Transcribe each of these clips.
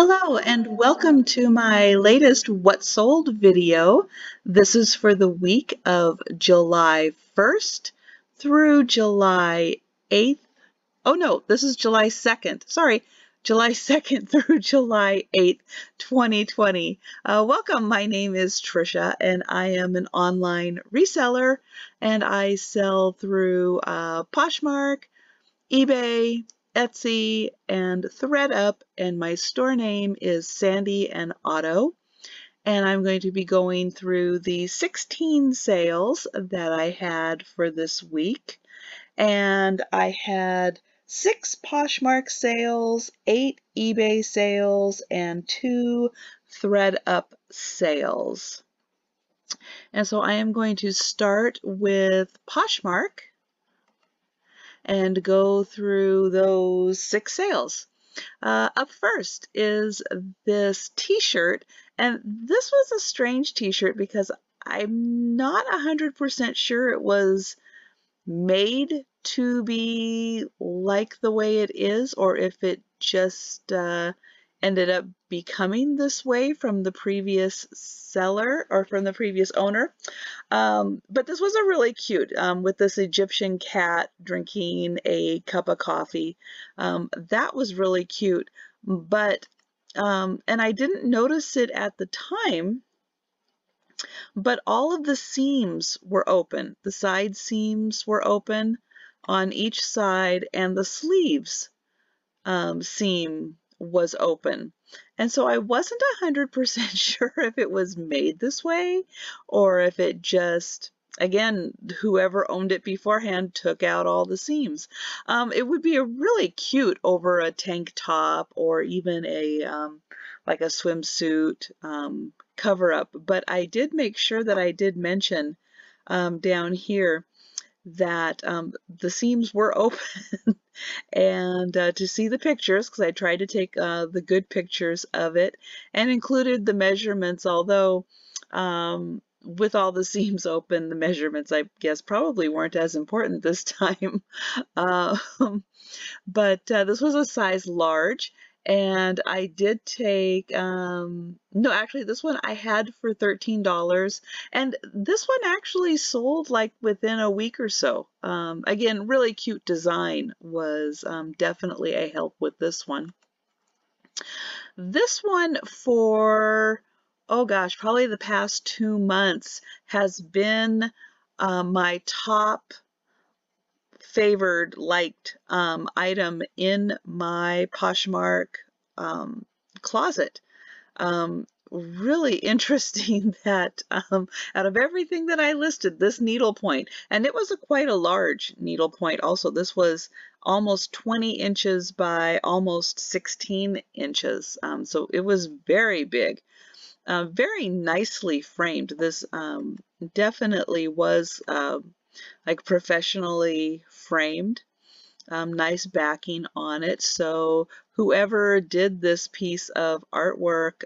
Hello and welcome to my latest What Sold video. This is for the week of July 1st through July 8th. Oh no, this is July 2nd. Sorry, July 2nd through July 8th, 2020. Welcome, my name is Trisha and I am an online reseller and I sell through Poshmark, eBay, Etsy, and Thredup, and my store name is Sandy and Otto. And I'm going to be going through the 16 sales that I had for this week. And I had 6 Poshmark sales, 8 eBay sales, and 2 Thredup sales. And so I am going to start with Poshmark and go through those 6 sales. Up first is this t-shirt, and this was a strange t-shirt because I'm not 100% sure it was made to be like the way it is, or if it just ended up becoming this way from the previous seller or from the previous owner. But this was a really cute with this Egyptian cat drinking a cup of coffee. That was really cute. But and I didn't notice it at the time, but all of the seams were open. The side seams were open on each side, and the sleeves seam was open. And so I wasn't 100% sure if it was made this way or if it just, again, whoever owned it beforehand took out all the seams. It would be a really cute over a tank top or even a like a swimsuit cover up. But I did make sure that I did mention down here that the seams were open and to see the pictures, because I tried to take the good pictures of it and included the measurements, although with all the seams open, the measurements, I guess, probably weren't as important this time. But this was a size large, and I did take, no, actually this one I had for $13, and this one actually sold like within a week or so. Again, really cute design was definitely a help with this one. This one for, oh gosh, probably the past 2 months has been my top favored, liked item in my Poshmark closet. Really interesting that out of everything that I listed, this needlepoint, and it was quite a large needlepoint also. This was almost 20 inches by almost 16 inches. So it was very big. Very nicely framed. This definitely was like professionally framed. Nice backing on it. So whoever did this piece of artwork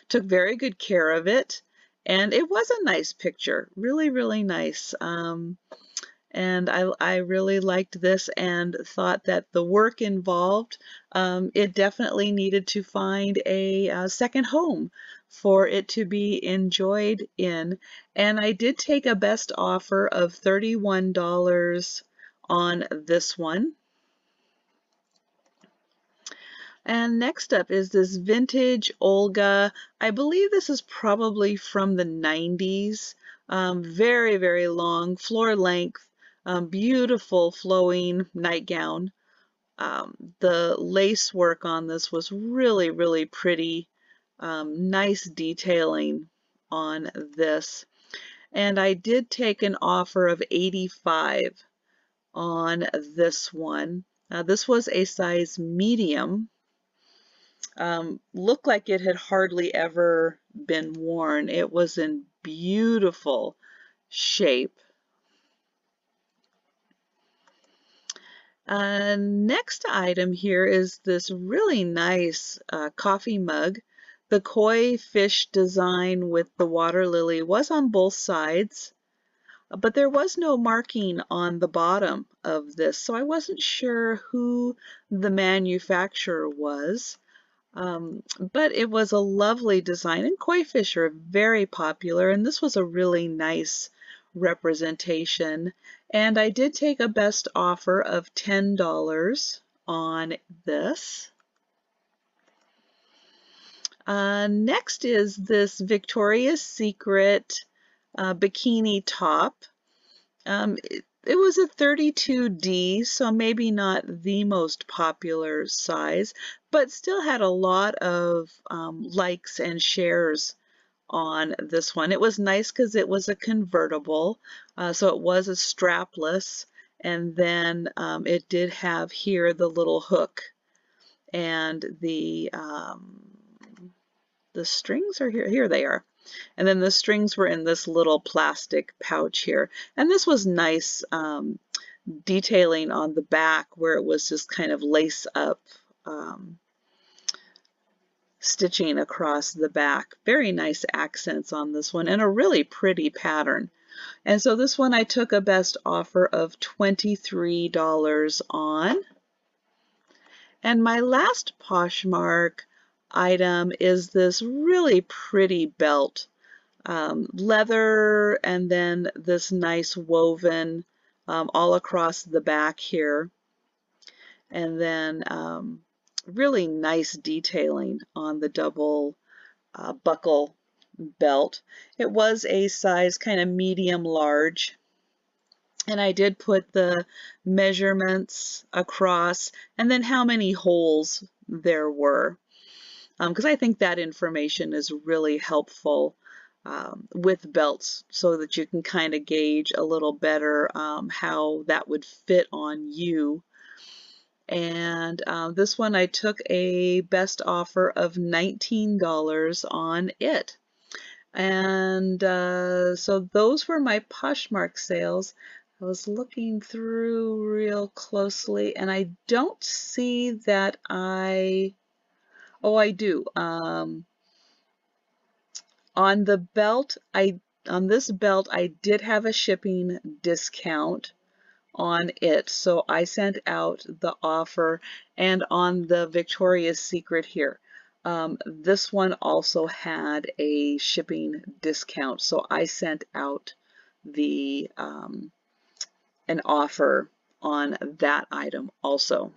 took very good care of it. And it was a nice picture. Really, really nice. And I really liked this and thought that the work involved, it definitely needed to find a second home for it to be enjoyed in. And I did take a best offer of $31 on this one. And next up is this vintage Olga. I believe this is probably from the 90s. Very, very long, floor length, beautiful flowing nightgown. The lace work on this was really, really pretty. Nice detailing on this. And I did take an offer of $85 on this one. This was a size medium. Looked like it had hardly ever been worn. It was in beautiful shape. Next item here is this really nice coffee mug. The koi fish design with the water lily was on both sides, but there was no marking on the bottom of this, so I wasn't sure who the manufacturer was. But it was a lovely design, and koi fish are very popular, and this was a really nice representation. And I did take a best offer of $10 on this. Next is this Victoria's Secret bikini top. It was a 32D, so maybe not the most popular size, but still had a lot of likes and shares on this one. It was nice because it was a convertible, so it was a strapless, and then it did have here the little hook, and the strings are here. Here they are. And then the strings were in this little plastic pouch here. And this was nice detailing on the back where it was just kind of lace up stitching across the back. Very nice accents on this one and a really pretty pattern. And so this one I took a best offer of $23 on. And my last Poshmark item is this really pretty belt. Leather and then this nice woven all across the back here. And then really nice detailing on the double buckle belt. It was a size kind of medium large. And I did put the measurements across and then how many holes there were. Because I think that information is really helpful with belts so that you can kind of gauge a little better how that would fit on you. And this one I took a best offer of $19 on it. And so those were my Poshmark sales. I was looking through real closely and I don't see that oh, I do. On the belt, on this belt, I did have a shipping discount on it, so I sent out the offer. And on the Victoria's Secret here, this one also had a shipping discount, so I sent out the an offer on that item also.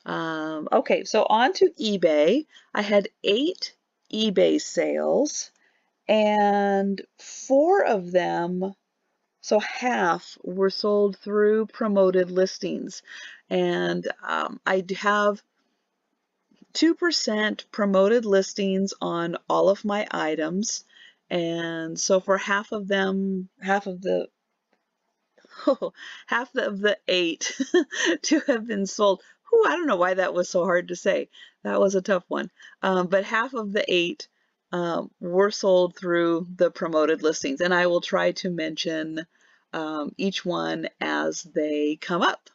Okay, so on to eBay. I had 8 eBay sales, and 4 of them, so half, were sold through promoted listings. And I have 2% promoted listings on all of my items. And so for half of them, half of the 8 to have been sold. Whew, I don't know why that was so hard to say. That was a tough one. But half of the 8 were sold through the promoted listings. And I will try to mention each one as they come up.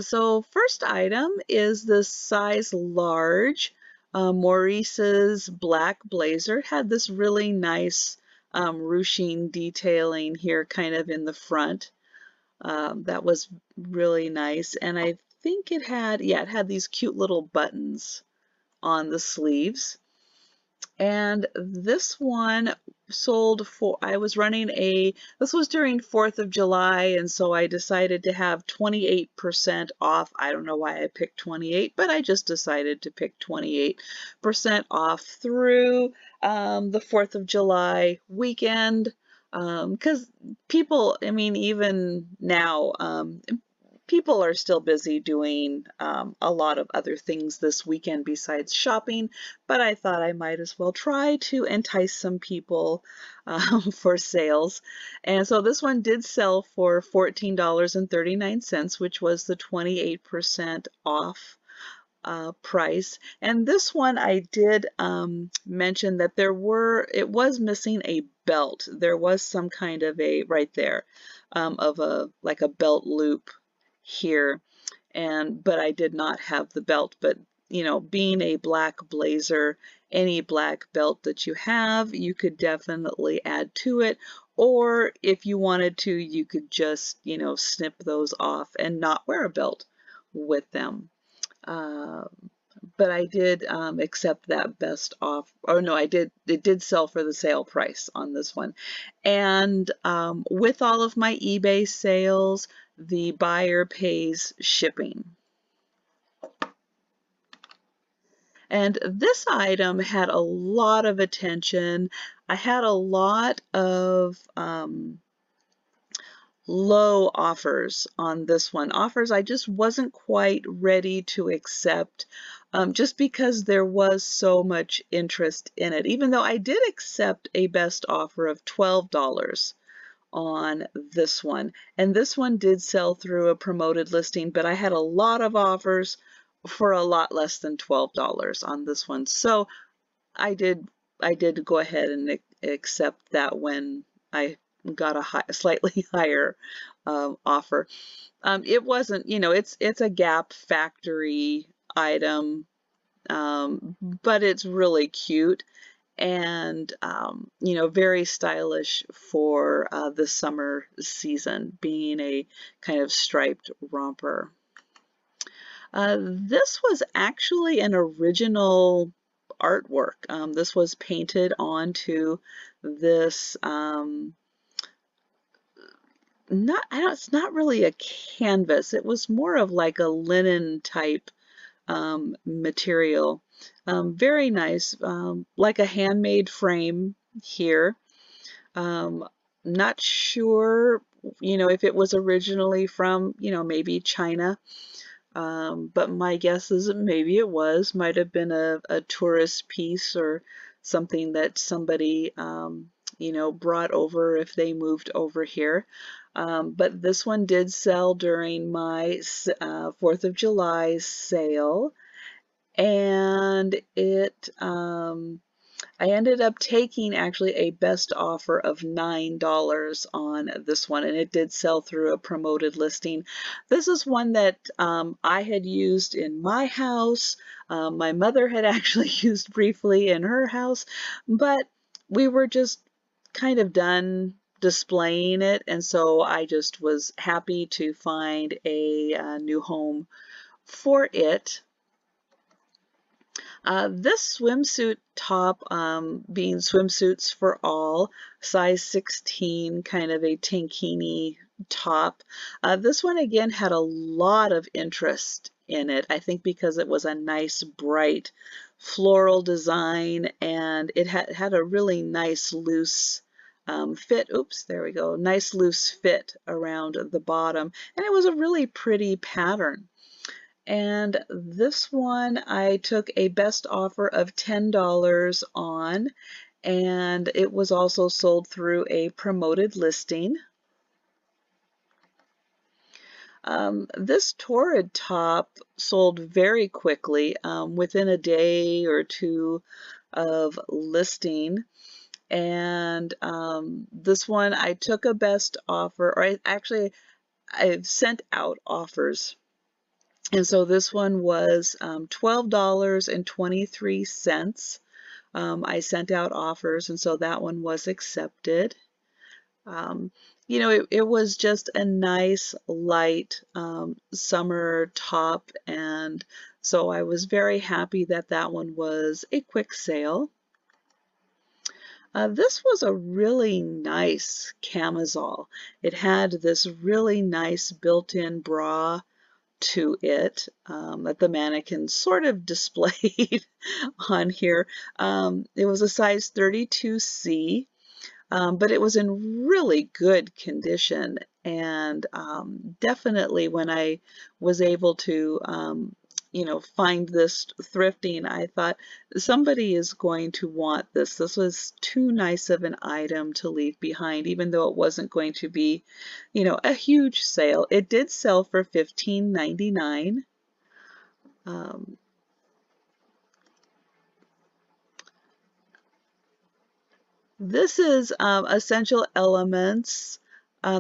So first item is the size large Maurice's black blazer. It had this really nice ruching detailing here kind of in the front. That was really nice. And I think it had, yeah, it had these cute little buttons on the sleeves. And this one sold for, I was running this was during 4th of July, and so I decided to have 28% off. I don't know why I picked 28, but I just decided to pick 28% off through the 4th of July weekend. Because people, I mean, even now, people are still busy doing a lot of other things this weekend besides shopping, but I thought I might as well try to entice some people for sales. And so this one did sell for $14.39, which was the 28% off price. And this one I did mention that it was missing a belt. There was some kind of right there, of like a belt loop here, but I did not have the belt. But you know, being a black blazer, any black belt that you have, you could definitely add to it. Or if you wanted to, you could just, you know, snip those off and not wear a belt with them. Uh, but I did accept that best off, or no, I did, it did sell for the sale price on this one. And with all of my eBay sales, the buyer pays shipping. And this item had a lot of attention. I had a lot of low offers on this one. Offers I just wasn't quite ready to accept, just because there was so much interest in it, even though I did accept a best offer of $12 on this one. And this one did sell through a promoted listing, but I had a lot of offers for a lot less than $12 on this one. So I did go ahead and accept that when I got a slightly higher offer. It wasn't, you know, it's a Gap factory item, but it's really cute and you know, very stylish for the summer season, being a kind of striped romper. This was actually an original artwork. This was painted onto this it's not really a canvas. It was more of like a linen type material. Very nice, like a handmade frame here. Not sure, you know, if it was originally from, you know, maybe China. But my guess is that maybe it might have been a tourist piece or something that somebody, you know, brought over if they moved over here. But this one did sell during my 4th of July sale, and it, I ended up taking actually a best offer of $9 on this one, and it did sell through a promoted listing. This is one that I had used in my house. My mother had actually used briefly in her house, but we were just kind of done displaying it, and so I just was happy to find a new home for it. This swimsuit top, being swimsuits for all, size 16, kind of a tankini top. This one again had a lot of interest in it, I think because it was a nice bright floral design, and it had a really nice loose fit. Oops, there we go. Nice loose fit around the bottom, and it was a really pretty pattern. And this one I took a best offer of $10 on, and it was also sold through a promoted listing. This Torrid top sold very quickly, within a day or two of listing. And this one I took a best offer, or I've sent out offers. And so this one was $12.23. I sent out offers, and so that one was accepted. You know, it was just a nice light summer top, and so I was very happy that that one was a quick sale. This was a really nice camisole. It had this really nice built-in bra to it that the mannequin sort of displayed on here. It was a size 32C, but it was in really good condition, and definitely when I was able to you know, find this thrifting, I thought somebody is going to want this. This was too nice of an item to leave behind, even though it wasn't going to be, you know, a huge sale. It did sell for $15.99. This is Essential Elements.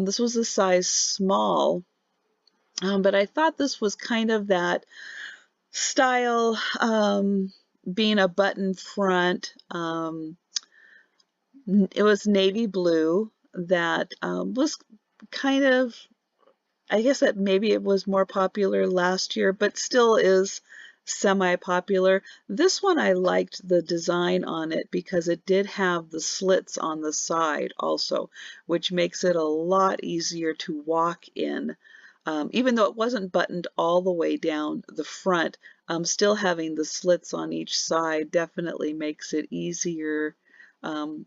This was a size small, but I thought this was kind of that style, being a button front. It was navy blue that was kind of I guess that maybe it was more popular last year, but still is semi-popular. This one I liked the design on it because it did have the slits on the side also, which makes it a lot easier to walk in. Even though it wasn't buttoned all the way down the front, still having the slits on each side definitely makes it easier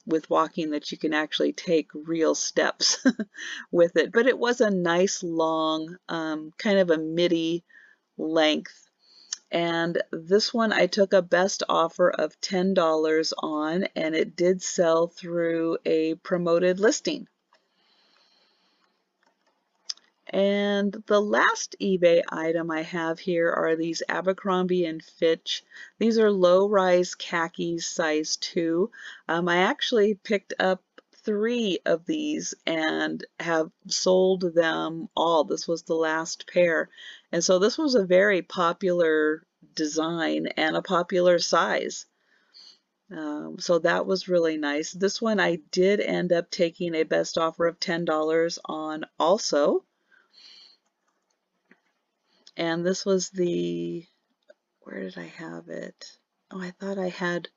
with walking, that you can actually take real steps with it. But it was a nice long, kind of a midi length. And this one I took a best offer of $10 on, and it did sell through a promoted listing. And the last eBay item I have here are these Abercrombie and Fitch. These are low-rise khakis, size 2. I actually picked up 3 of these and have sold them all. This was the last pair. And so this was a very popular design and a popular size. So that was really nice. This one I did end up taking a best offer of $10 on also. And this was the, where did I have it? Oh, I thought I had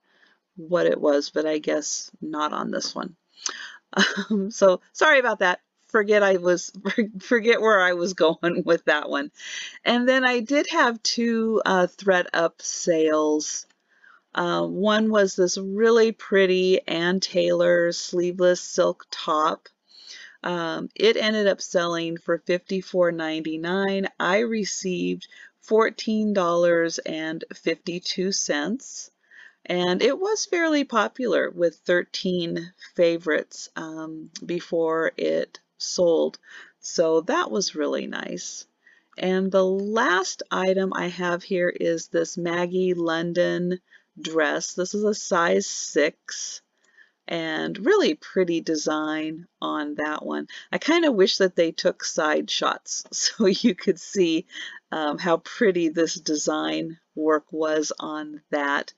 what it was, but I guess not on this one. So sorry about that. Forget where I was going with that one. And then I did have 2 Thredup sales. One was this really pretty Ann Taylor sleeveless silk top. It ended up selling for $54.99. I received $14.52, and it was fairly popular with 13 favorites before it sold. So that was really nice. And the last item I have here is this Maggie London dress. This is a size 6. And really pretty design on that one. I kind of wish that they took side shots so you could see how pretty this design work was on that.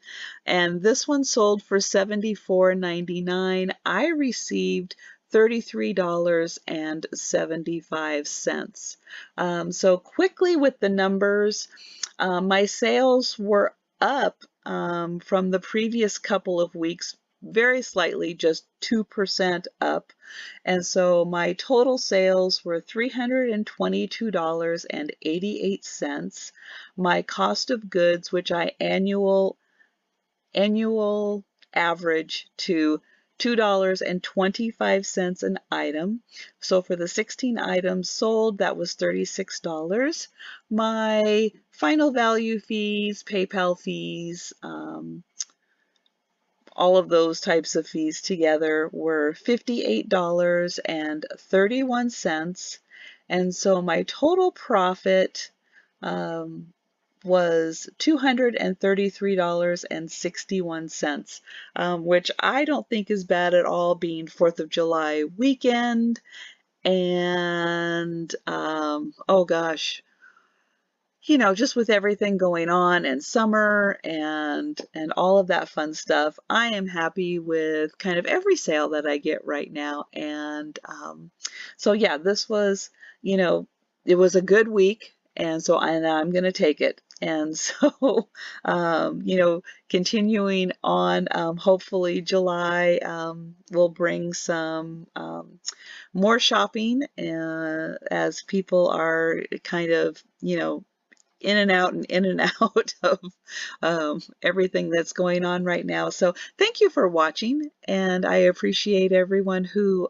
And this one sold for $74.99. I received $33.75. So quickly with the numbers, my sales were up from the previous couple of weeks, very slightly, just 2% up. And so my total sales were $322.88. My cost of goods, which I annual average to $2.25 an item. So for the 16 items sold, that was $36. My final value fees, PayPal fees, all of those types of fees together were $58.31. And so my total profit was $233.61, which I don't think is bad at all, being 4th of July weekend. And oh gosh, you know, just with everything going on and summer and all of that fun stuff, I am happy with kind of every sale that I get right now. And so yeah, this was, you know, it was a good week, and so I'm going to take it. And so, you know, continuing on, hopefully July will bring some more shopping as people are kind of, you know, in and out and in and out of everything that's going on right now. So thank you for watching, and I appreciate everyone who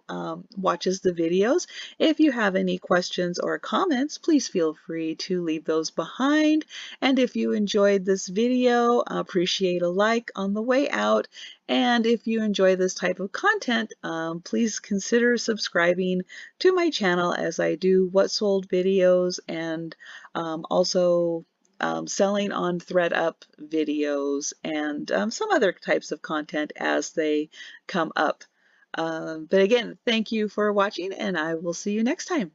watches the videos. If you have any questions or comments, please feel free to leave those behind. And if you enjoyed this video, I appreciate a like on the way out. And if you enjoy this type of content, please consider subscribing to my channel, as I do what sold videos and also selling on Thredup videos and some other types of content as they come up. But again, thank you for watching, and I will see you next time.